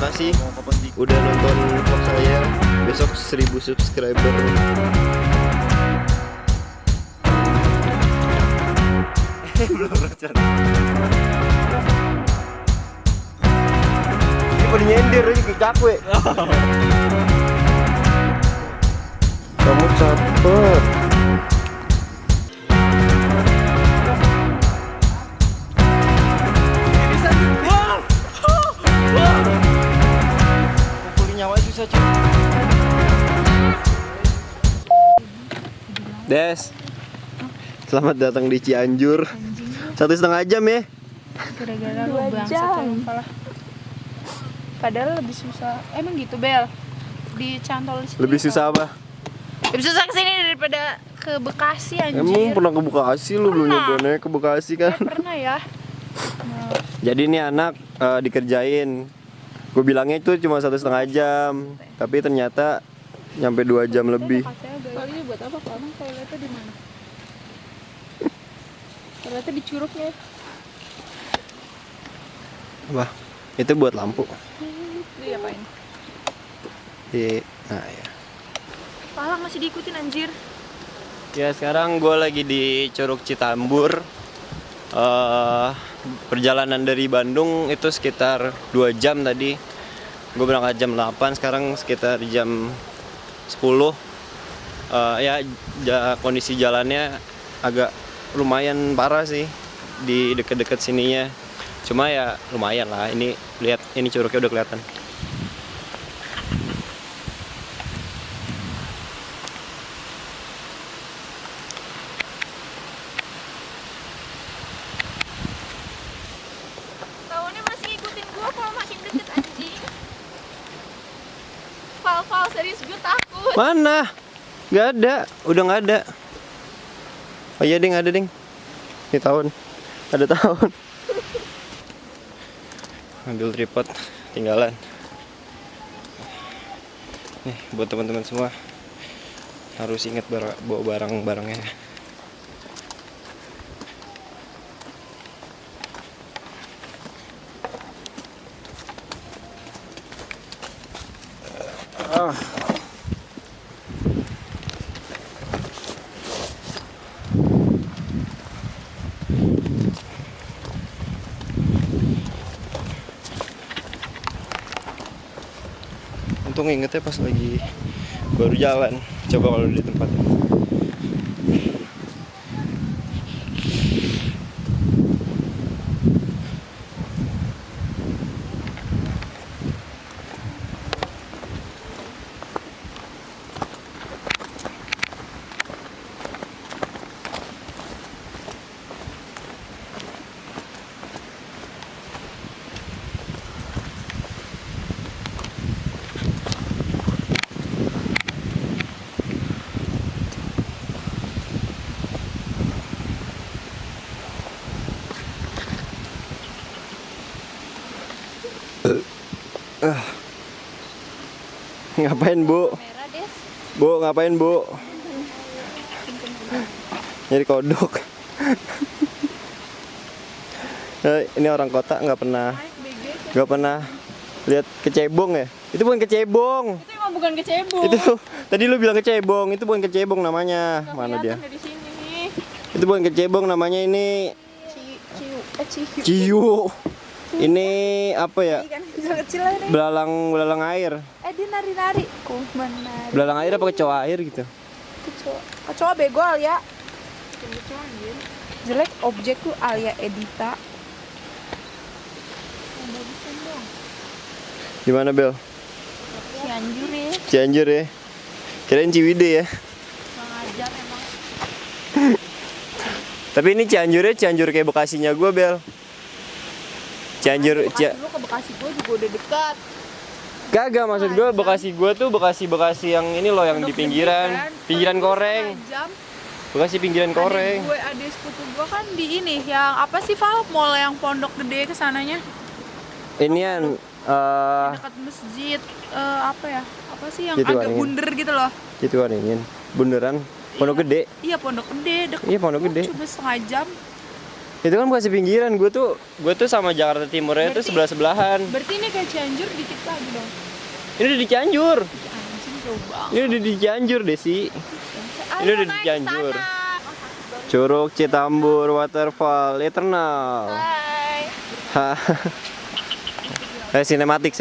kasih udah nonton vlog saya. Besok 1000 subscriber. Belum rencana. Ini pada nyender aja ke cakwe. Kamu cepet. Pukuli nyawa susah cuy. Des, selamat datang di Cianjur. 1,5 jam ya? Gara-gara lu bangsat kepala. Padahal lebih susah. Emang gitu Bel? Di Cantol sini. Lebih susah apa? Lebih susah kesini daripada ke Bekasi anjir. Emang pernah ke Bekasi lu? Belum nyoba naik ke Bekasi kan? Pernah ya. Jadi ini anak dikerjain. Gue bilangnya itu cuma 1,5 jam, tapi ternyata nyampe 2 jam lebih. Kalinya buat apa? Kamu toiletnya di mana? Toiletnya di Curugnya. Wah, itu buat lampu. Dia apain? Nah ya. Pala masih diikutin anjir. Ya sekarang gue lagi di Curug Citambur. Perjalanan dari Bandung itu sekitar 2 jam tadi. Gue berangkat jam 8, sekarang sekitar jam 10. Kondisi jalannya agak lumayan parah sih di deket-deket sininya. Cuma ya lumayan lah. Ini lihat, ini curugnya udah kelihatan. Tahunya masih ngikutin gua kalau makin deket anjing. Fal serius gue takut. Mana? Gak ada, udah gak ada. Oh iya ding, ada ding. Ini tahun, ada tahun. Ambil tripod, tinggalan. Nih buat teman-teman semua, harus ingat bawa barang-barangnya. Untung ingetnya pas lagi baru jalan. Coba kalau di tempat. Ngapain Bu? Merah Des. Bu ngapain Bu? Nyari kodok. Ini orang kota nggak pernah lihat kecebong ya? Itu bukan kecebong. Itu emang bukan kecebong. Itu tadi lu bilang kecebong, itu bukan kecebong namanya. Mana dia? Dari sini. Itu bukan kecebong namanya, ini Ciu. ciu. Ini apa ya? Ikan kecil aja nih. Belalang air. Dia nari-nari. Kok menari. Belalang air apa kecoa air gitu? Kecoa bego Alia. Jelek objek tuh Alia Edita. Di mana Bel? Cianjur ya. Cianjur ya. Kirain Ciwidey ya. Kurang ajar emang. Tapi ini Cianjur kayak Bekasinya gue Bel. Cianjur Lu ke Bekasi gue juga udah dekat. Kagak, maksud gue Bekasi gue tuh Bekasi yang ini loh, yang di pinggiran koreng. Bekasi pinggiran koreng. Ada sepupu gue kan di ini yang apa sih Val? Mall yang Pondok Gede kesananya. Inian Dekat masjid apa ya? Apa sih yang Gitu agak Waringin. bunder gitu loh? Gitu kan bundaran Pondok Gede. Iya Pondok Gede. Iya Pondok Gede. Cuma setengah jam. Itu kan bukan sepinggiran, gue tuh sama Jakarta Timurnya tuh sebelah-sebelahan. Berarti ini kayak Cianjur dikit lagi dong. Ini udah di Cianjur. Anjing jauh banget. Ini udah di Cianjur, Desi. Ini Ayo udah di naik Cianjur. sana. Curug Citambur Waterfall Eternal. Hai. Sinematik.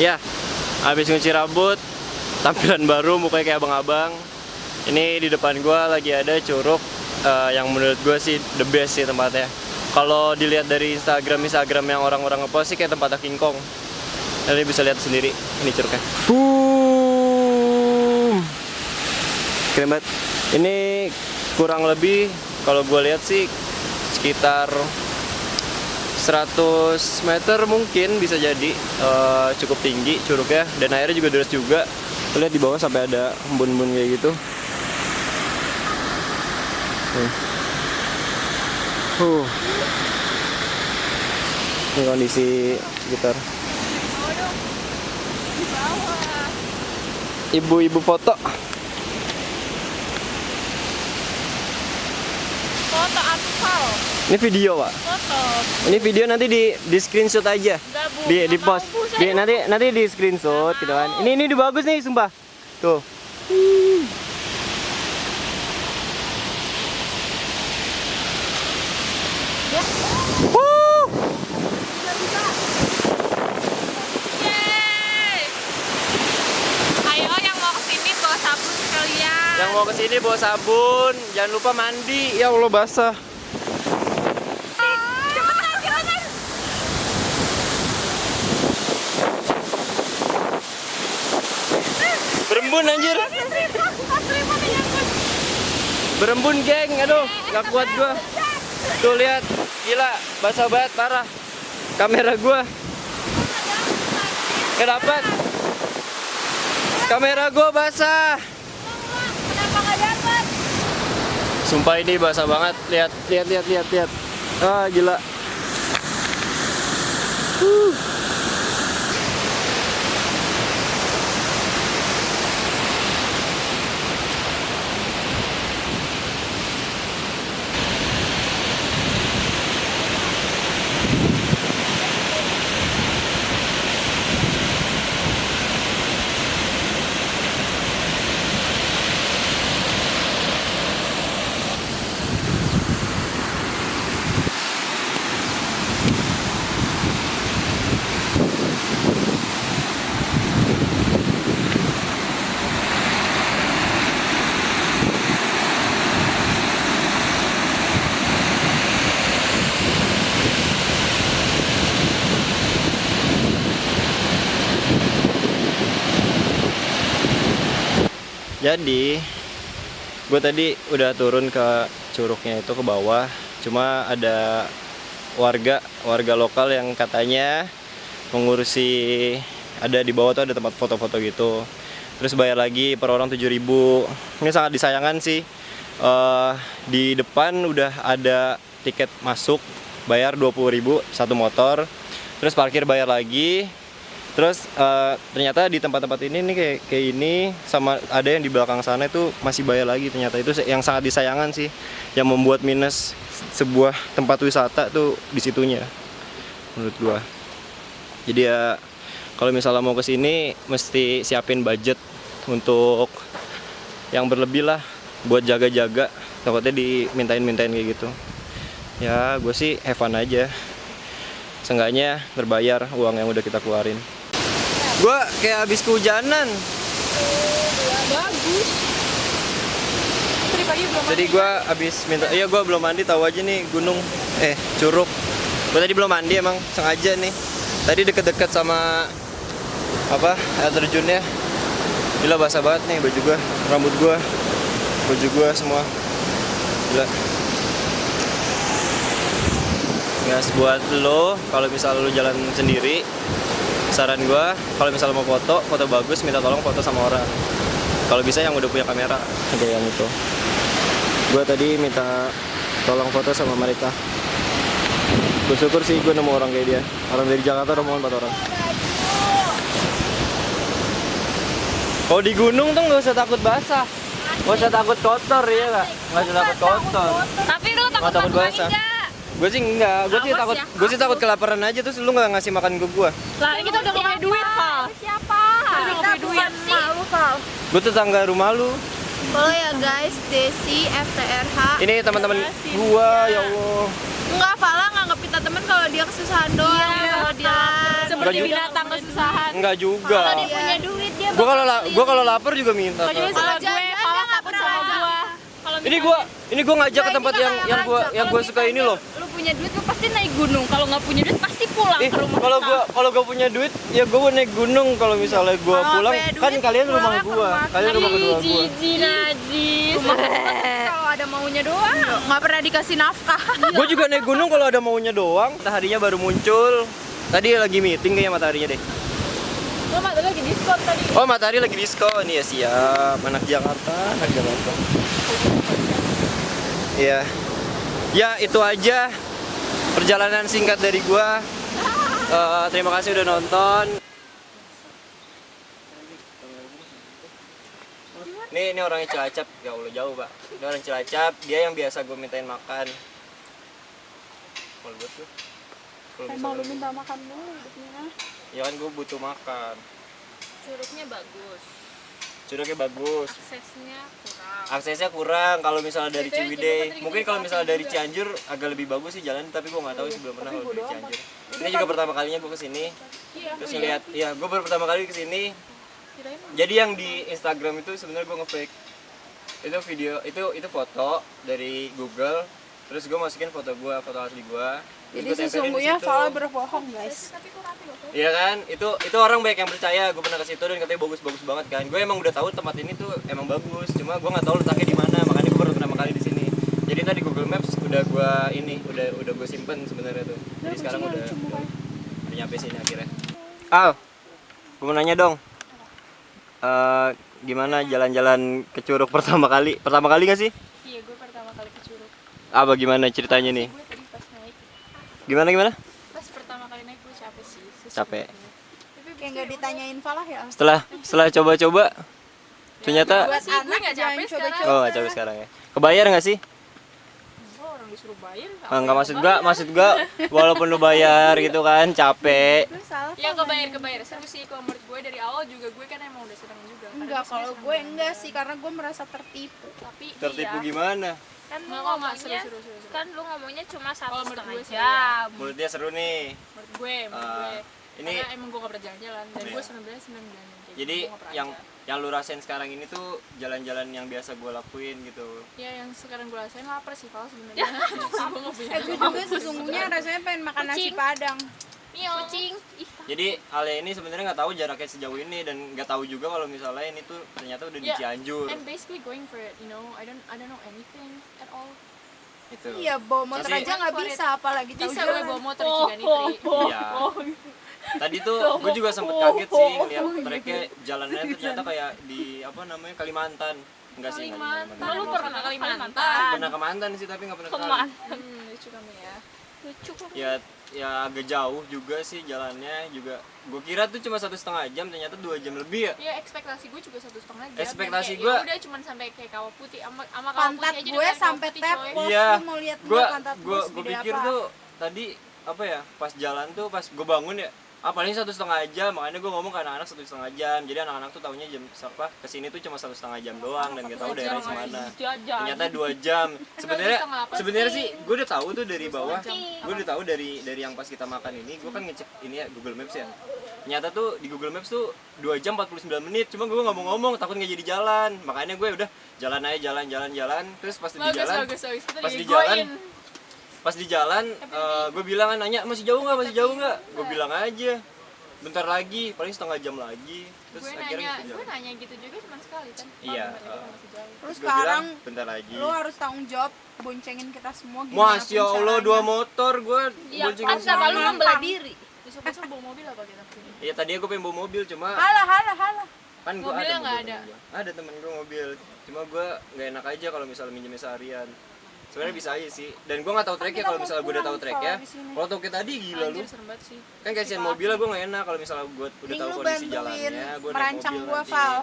Ya, habis ngunci rambut, tampilan baru, mukanya kayak abang-abang. Ini di depan gua lagi ada curug yang menurut gua sih the best sih tempatnya. Kalau dilihat dari Instagram yang orang-orang ngepost sih kayak tempatnya King Kong. Nanti bisa lihat sendiri, ini curugnya. Boom. Keren banget. Ini kurang lebih kalau gua lihat sih sekitar 100 meter mungkin bisa jadi, cukup tinggi curugnya dan airnya juga deras juga. Lihat di bawah sampai ada embun-embun kayak gitu. Ini kondisi sekitar. Ibu-ibu foto. Foto atfal. Ini video, Pak. Foto. Ini video nanti di screenshot aja. Enggak, Bu. Di Nggak post. mau, Bu. Saya Nanti di screenshot gitu kan. Ini bagus nih sumpah. Tuh. Ya. Wuh. Yeay. Ayo yang mau kesini bawa sabun sekalian. Yang mau kesini bawa sabun, jangan lupa mandi. Ya Allah basah. Cepetan. Berembun anjir. Berembun geng, aduh, gak kuat gua. Tuh lihat, gila, basah banget parah. Kamera gua gak dapat. Kamera gua basah. Kenapa nggak dapat? Sumpah ini basah banget. Lihat. Ah, gila. Jadi, gue tadi udah turun ke curugnya itu ke bawah. Cuma ada warga lokal yang katanya mengurusi, ada di bawah tuh ada tempat foto-foto gitu. Terus bayar lagi per orang 7.000. Ini sangat disayangkan sih. Di depan udah ada tiket masuk, bayar 20.000 satu motor. Terus parkir bayar lagi. Terus ternyata di tempat-tempat ini nih kayak ini, sama ada yang di belakang sana itu masih bayar lagi. Ternyata itu yang sangat disayangkan sih, yang membuat minus sebuah tempat wisata tuh di situnya menurut gua. Jadi ya kalau misalnya mau ke sini mesti siapin budget untuk yang berlebih lah, buat jaga-jaga takutnya dimintain kayak gitu. Ya gue sih have fun aja, seenggaknya terbayar uang yang udah kita keluarin. Gue kayak habis kehujanan. Bagus. Tadi pagi belum Jadi gue habis minta, iya gue belum mandi, tahu aja nih gunung, curug. Gue tadi belum mandi emang sengaja nih. Tadi deket-deket sama air terjunnya. Gila basah banget nih baju gue, rambut gue. baju gue semua. Gila. Guys, buat lo kalau misal lo jalan sendiri, saran gue kalau misal mau foto bagus, minta tolong foto sama orang. Kalau bisa yang udah punya kamera, kayak yang itu. Gue tadi minta tolong foto sama mereka. Bersyukur sih gue nemu orang kayak dia. Orang dari Jakarta udah mau 4 orang. Kalau di gunung tuh nggak usah takut basah, nggak usah takut kotor ya nggak? Nggak usah takut kotor. Tapi lu takut Nggak takut masuk basah. angin nggak? Gue sih enggak, Awas ya. gue sih takut kelaparan aja terus lu nggak ngasih makan ke gue. Lah kita udah nggak punya duit, Val. Siapa? Kita udah nggak punya duit sih. Gue tetangga rumah lu. Follow ya guys, Desi FTRH. Ini teman-teman gua, ya Allah. Enggak, Fala nganggep kita temen kalau dia kesusahan doang. Kalau dia Seperti Enggak binatang kesusahan. Enggak juga. Kalau dia punya duit dia Gua kalau lapar juga minta. Kalau Kak. gue, Val takut sama gua. Kalau Ini gua ngajak ke tempat yang gua suka ini loh. lu punya duit lu pasti naik gunung. Kalau nggak punya duit pasti pulang Ih, ke rumah. kalau gua punya duit ya gua naik gunung. Kalau misalnya gua pulang kan kalian rumah gua. Kalian rumah kedua gua. Jiji najis. kalau ada maunya doang, nggak pernah dikasih nafkah. Gua juga naik gunung kalau ada maunya doang. Mataharinya baru muncul. Tadi lagi meeting kayaknya mataharinya deh. Lu lagi diskon tadi. Oh, matahari lagi diskon. Iya, siap. Anak Jakarta. Iya. Ya, itu aja perjalanan singkat dari gua. Terima kasih udah nonton. Ini orangnya Cilacap. Ya Allah, jauh, Pak. Ini orang Cilacap, dia yang biasa gue mintain makan. Kalau buat tuh. Emang lu minta makan dulu hidupnya. Ya kan gue butuh makan. Curugnya bagus. Curugnya bagus. Aksesnya kurang. Aksesnya kurang kalau misalnya dari Ciwidey. Mungkin kalau misalnya dari Cianjur agak lebih bagus sih jalan, tapi gue nggak tahu sih, belum pernah kalau dari Cianjur. Ini juga pertama kalinya gue kesini. Terus ngeliat, ya gue baru pertama kali kesini. Jadi yang di Instagram itu sebenarnya gue nge-fake. Itu video, itu foto dari Google. Terus gue masukin foto asli gue. Jadi sesungguhnya Fala berbohong guys. Iya kan, itu orang banyak yang percaya. Gue pernah ke situ dan katanya bagus banget kan. Gue emang udah tahu tempat ini tuh emang bagus, cuma gue nggak tahu letaknya di mana. Makanya gue baru pertama kali di sini. Jadi tadi Google Maps udah gue simpen sebenarnya tuh. Jadi sekarang udah nyampe sini akhirnya. Al, gue mau nanya dong. Gimana jalan-jalan ke Curug pertama kali? Pertama kali nggak sih? Iya, gue pertama kali ke Curug. Apa gimana ceritanya nih? Gue tadi pas naik, Gimana? pas pertama kali naik gue capek sih. Capek. Tapi Kayak nggak ditanyain Falah ya. Setelah coba-coba, ternyata buat gue anak nggak jangan capek coba-coba. oh nggak capek sekarang ya. Kebayar nggak sih? Orang disuruh bayar. Enggak maksud gua walaupun lu bayar gitu kan capek. Gue salah. Ya kebayar seru sih kalau menurut gue dari awal juga gue kan emang udah seneng juga. Enggak, kalau gue enggak sih karena gue merasa tertipu. Tapi Tertipu iya, gimana? kan lu Nggak, ngomongnya seru. kan lu ngomongnya cuma Kalau menurut 1,5 gue sih jam. Menurut dia seru nih. Menurut gue. Ini Karena emang gue gak pernah jalan-jalan dan Iya. gue sebenarnya seneng jalan kayak jadi gitu, gua nggak pernah yang aja. yang lu rasain sekarang ini tuh jalan-jalan yang biasa gua lakuin gitu. Ya yang sekarang gue rasain lapar sih Fala sebenarnya. Gue nggak punya. Gue juga sesungguhnya rasanya pengen makan nasi Kucing. padang. Iya, kucing. Ih, Jadi Ale ini sebenarnya nggak tahu jaraknya sejauh ini dan nggak tahu juga kalau misalnya ini tuh ternyata udah di Ya, Cianjur. I'm basically going for it, you know. I don't know anything at all. Gitu. Iya, bawa motor Tapi- aja nggak bisa, apalagi tahu Bisa gue jalan. bawa motor di Ciganitri. Iya. Tadi tuh gue juga sempet kaget sih ngeliat mereka jalannya tuh ternyata kayak di apa namanya Kalimantan. Enggak sih, nggak di Kalimantan. lu pernah ke Kalimantan? Pernah ke Mantan sih tapi nggak pernah ke Kali. Kemana? Lucu kamu ya. Lucu. Ya agak jauh juga sih jalannya juga. Gue kira tuh cuma 1,5 jam, ternyata 2 jam lebih ya. Ya ekspektasi gue juga 1,5 jam. Ekspektasi Dan kayak, gua- ya udah cuma sampai kayak kawah putih sama kawah Pantat putih aja gue dengan kawah sampai putih, coy. tepos. Iya. Lu mau lihat Gue pantat gue segede pikir apa? tuh tadi apa ya pas jalan tuh pas gue bangun ya paling 1,5 jam, makanya gue ngomong ke anak-anak 1,5 jam. Jadi anak-anak tuh taunya jam apa kesini tuh cuma 1,5 jam doang dan gak tahu daerahnya semana. Jajan. Ternyata 2 jam. Sebenarnya bisa ngelapas sebenarnya sih gue udah tahu tuh dari bawah. jam. Gue udah tahu dari yang pas kita makan ini, gue kan ngecek ini ya Google Maps ya. Ternyata tuh di Google Maps tuh 2 jam 49 menit. Cuma gue nggak mau ngomong, takut nggak jadi jalan. Makanya gue udah jalan aja jalan. Terus pas di jalan, bagus. Kita pas di digoin. pas di jalan gue bilang kan nanya masih jauh nggak, gue bilang aja bentar lagi, paling setengah jam lagi. Terus Gue akhirnya nanya, kita gue jalan. nanya gitu juga cuma sekali kan. Iya, Bentar lagi masih jauh. Terus Terus gua sekarang bilang, bentar lagi. lu harus tanggung jawab boncengin kita semua gimana Mas ya Allah, 2 motor gue Iya, boncengin pas sama lu sendiri. membela diri. Besok-besok bawa mobil apa kita? Iya tadinya gue pengen bawa mobil cuma Halah. kan gue Mobilnya ada nggak mobil ada. temen gua. Ada temen gue mobil, cuma gue nggak enak aja kalau misalnya minjemnya seharian. Sebenarnya bisa aja sih, dan gue nggak tahu tracknya. Kalau misalnya gue udah tahu tracknya, kalau tau kayak tadi gila lu. Anjir serem banget sih. Kan kasihan mobilnya gue nggak enak kalau misalnya gue udah Mending tahu lu kondisi bantuin jalannya, gue naik merancang mobil gua, nanti. Val.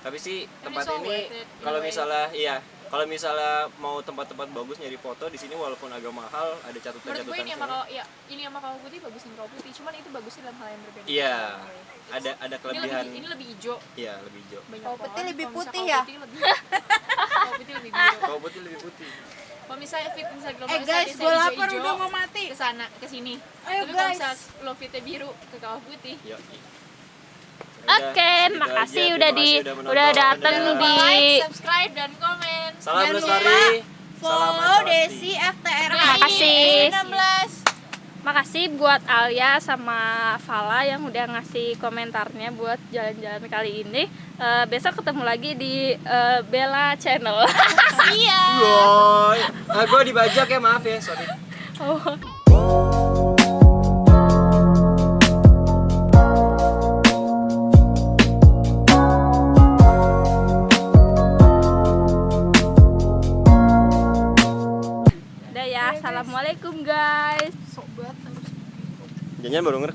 Tapi sih tempat so ini worth it, kalau anyway. misalnya iya, kalau misalnya mau tempat-tempat bagus nyari foto di sini walaupun agak mahal, ada Menurut catatan-catatan. gue ini sama semua. kau, ya ini sama kau putih bagusin kau putih, cuman itu bagusnya dalam hal yang berbeda. Iya, ada Ini kelebihan. ini lebih hijau. Iya, lebih hijau. Banyak Kau putih pohon. lebih Kalau misalnya putih kau ya? putih lebih- Kau putih lebih biru. Kalau putih lebih putih. Kalau misalnya fit Instagram Guys, gue lapar udah mau mati. ke sana ke sini. Ayo, Tapi kalau guys. misalnya lo fitnya biru ke kawah putih. Yuk. Oke, makasih udah udah datang di Like, subscribe dan komen. Salam Jangan Lestari. Follow Desi FTR. Makasih. 16. Makasih buat Alia sama Fala yang udah ngasih komentarnya buat jalan-jalan kali ini. Besok ketemu lagi di Bella Channel. Iya. Woy. Gue dibajak ya, maaf ya, sorry. Udah ya, assalamualaikum guys. Sok banget. Jangan baru ngerekam.